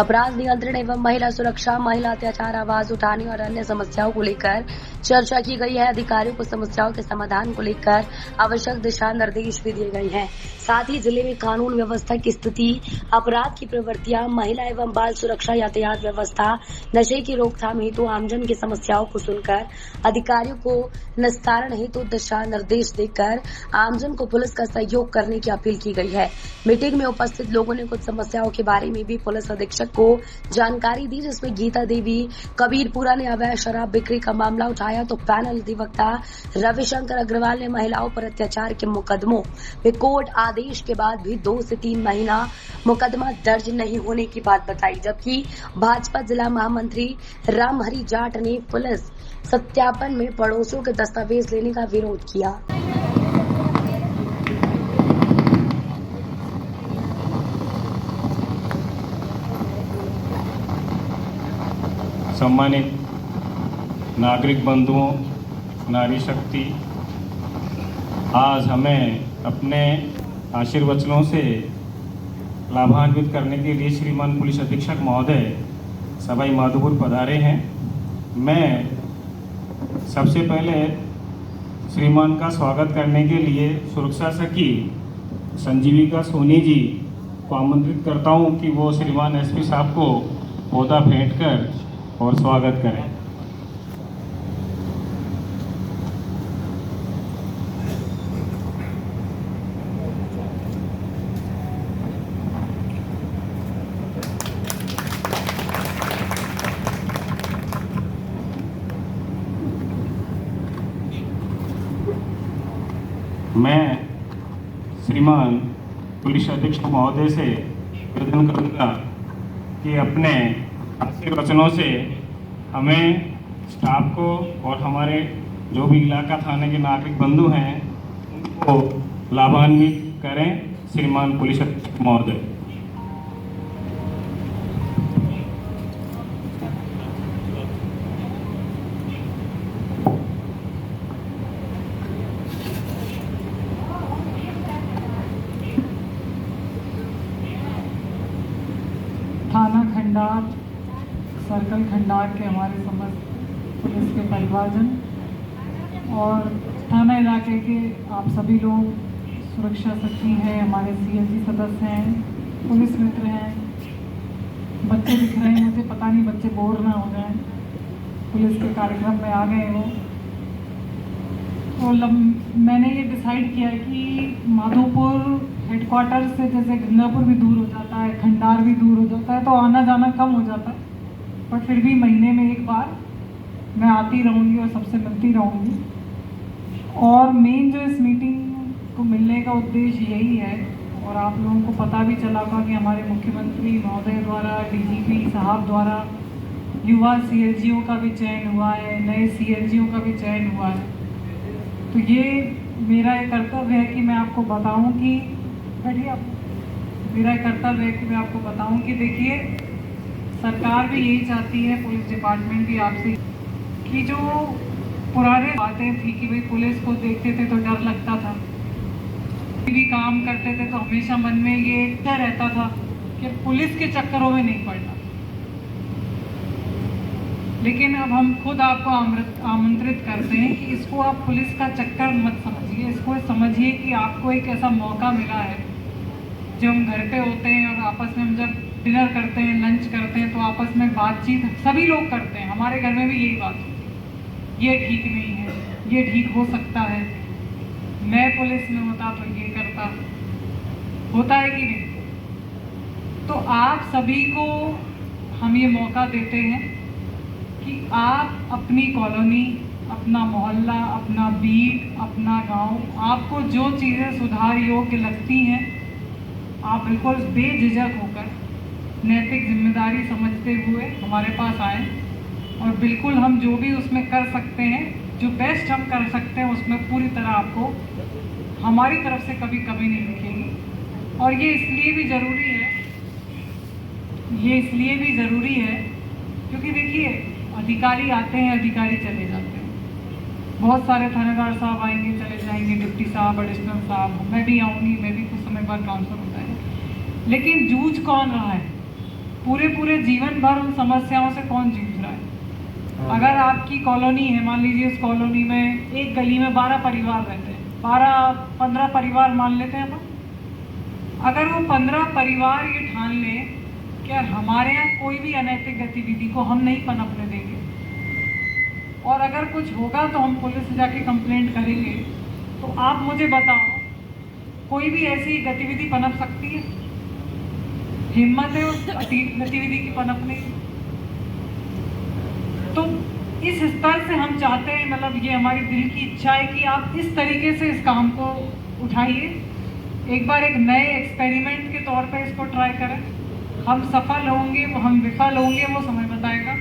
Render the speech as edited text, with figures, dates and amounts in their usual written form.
अपराध नियंत्रण एवं महिला सुरक्षा, महिला अत्याचार, आवाज उठाने और अन्य समस्याओं को लेकर चर्चा की गई है। अधिकारियों को समस्याओं के समाधान को लेकर आवश्यक दिशा निर्देश भी दिए गए हैं। साथ ही जिले में कानून व्यवस्था की स्थिति, अपराध की प्रवृत्तियां, महिला एवं बाल सुरक्षा, यातायात व्यवस्था, नशे की रोकथाम हेतु आमजन की समस्याओं को सुनकर अधिकारियों को निस्तारण हेतु दिशा निर्देश देकर आमजन को पुलिस का सहयोग करने की अपील की गई है। मीटिंग में उपस्थित लोगों ने कुछ समस्याओं के बारे में भी पुलिस अधीक्षक को जानकारी दी, जिसमें गीता देवी कबीरपुरा ने अवैध शराब बिक्री का मामला उठाया तो पैनल अधिवक्ता रविशंकर अग्रवाल ने महिलाओं पर अत्याचार के मुकदमों में कोर्ट आदेश के बाद भी 2 से 3 महीना मुकदमा दर्ज नहीं होने की बात बताई। जबकि भाजपा जिला महामंत्री रामहरि जाट ने पुलिस सत्यापन में पड़ोसियों के दस्तावेज लेने का विरोध किया। सम्मानित नागरिक बंधुओं, नारी शक्ति, आज हमें अपने आशीर्वचनों से लाभान्वित करने के लिए श्रीमान पुलिस अधीक्षक महोदय सवाई माधोपुर पधारे हैं। मैं सबसे पहले श्रीमान का स्वागत करने के लिए सुरक्षा सखी संजीविका सोनी जी को आमंत्रित करता हूं कि वो श्रीमान एसपी साहब को पौधा भेंट कर और स्वागत करें। मैं श्रीमान पुलिस अधीक्षक महोदय से निवेदन करूंगा कि अपने आशीर्वचनों से हमें स्टाफ को और हमारे जो भी इलाका थाने के नागरिक बंधु हैं उनको लाभान्वित करें। श्रीमान पुलिस अधीक्षक महोदय। थाना खंडार, सर्कल खंडार के हमारे समस्त पुलिस के परिवारजन और थाना इलाके के आप सभी लोग, सुरक्षा सखी हैं, हमारे सीएलजी सदस्य हैं, पुलिस मित्र हैं, बच्चे दिख रहे हैं, मुझे पता नहीं बच्चे बोर ना हो जाएं, पुलिस के कार्यक्रम में आ गए हो। तो मैंने ये डिसाइड किया कि माधोपुर हेडक्वार्टर से जैसे गंगापुर भी दूर हो जाता है, खंडार भी दूर हो जाता है, तो आना जाना कम हो जाता है, पर फिर भी महीने में एक बार मैं आती रहूँगी और सबसे मिलती रहूँगी। और मेन जो इस मीटिंग को मिलने का उद्देश्य यही है, और आप लोगों को पता भी चला होगा कि हमारे मुख्यमंत्री महोदय द्वारा, डीजीपी साहब द्वारा युवा सीएलजीओ का भी चयन हुआ है, नए सीएलजीओ का भी चयन हुआ है। तो ये मेरा एक कर्तव्य है कि मैं आपको बताऊं कि मेरा एक कर्तव्य है कि मैं आपको बताऊं कि देखिए, सरकार भी यही चाहती है, पुलिस डिपार्टमेंट भी आपसे, कि जो पुराने बातें थी कि भाई पुलिस को देखते थे तो डर लगता था, भी काम करते थे तो हमेशा मन में ये डर रहता था कि पुलिस के चक्करों में नहीं पड़ना। लेकिन अब हम खुद आपको आमंत्रित करते हैं कि इसको आप पुलिस का चक्कर मत समझिए, इसको समझिए कि आपको एक ऐसा मौका मिला है। जब हम घर पे होते हैं और आपस में हम जब डिनर करते हैं, लंच करते हैं, तो आपस में बातचीत सभी लोग करते हैं, हमारे घर में भी यही बात होती है, ये ठीक नहीं है, ये ठीक हो सकता है, मैं पुलिस में होता तो ये करता, होता है कि नहीं। तो आप सभी को हम ये मौका देते हैं कि आप अपनी कॉलोनी, अपना मोहल्ला, अपना बीट, अपना गांव, आपको जो चीज़ें सुधार योग्य लगती हैं, आप बिल्कुल बेझिझक होकर नैतिक जिम्मेदारी समझते हुए हमारे पास आएँ, और बिल्कुल हम जो भी उसमें कर सकते हैं, जो बेस्ट हम कर सकते हैं, उसमें पूरी तरह आपको हमारी तरफ से कभी कमी नहीं दिखेगी। और ये इसलिए भी ज़रूरी है क्योंकि देखिए, अधिकारी आते हैं, अधिकारी चले जाते हैं, बहुत सारे थानेदार साहब आएंगे, चले जाएंगे, डिप्टी साहब, एडिशनल साहब, मैं भी आऊँगी, मैं भी कुछ समय बाद ट्रांसफ़र होता है। लेकिन जूझ कौन रहा है? पूरे जीवन भर उन समस्याओं से कौन जूझ रहा है। अगर आपकी कॉलोनी है, मान लीजिए उस कॉलोनी में एक गली में 12 परिवार रहते हैं, 12-15 परिवार मान लेते हैं अपन। अगर वो 15 परिवार ये ठान लें कि हमारे यहाँ कोई भी अनैतिक गतिविधि को हम नहीं पनपने देंगे, और अगर कुछ होगा तो हम पुलिस से जाके कंप्लेंट करेंगे, तो आप मुझे बताओ कोई भी ऐसी गतिविधि पनप सकती है? हिम्मत है उस गतिविधि की पनपने की? तो इस स्तर से हम चाहते हैं, मतलब ये हमारी दिल की इच्छा है कि आप इस तरीके से इस काम को उठाइए, एक बार एक नए एक्सपेरिमेंट के तौर पे इसको ट्राई करें। हम सफल होंगे, हम विफल होंगे, वो समय बताएगा।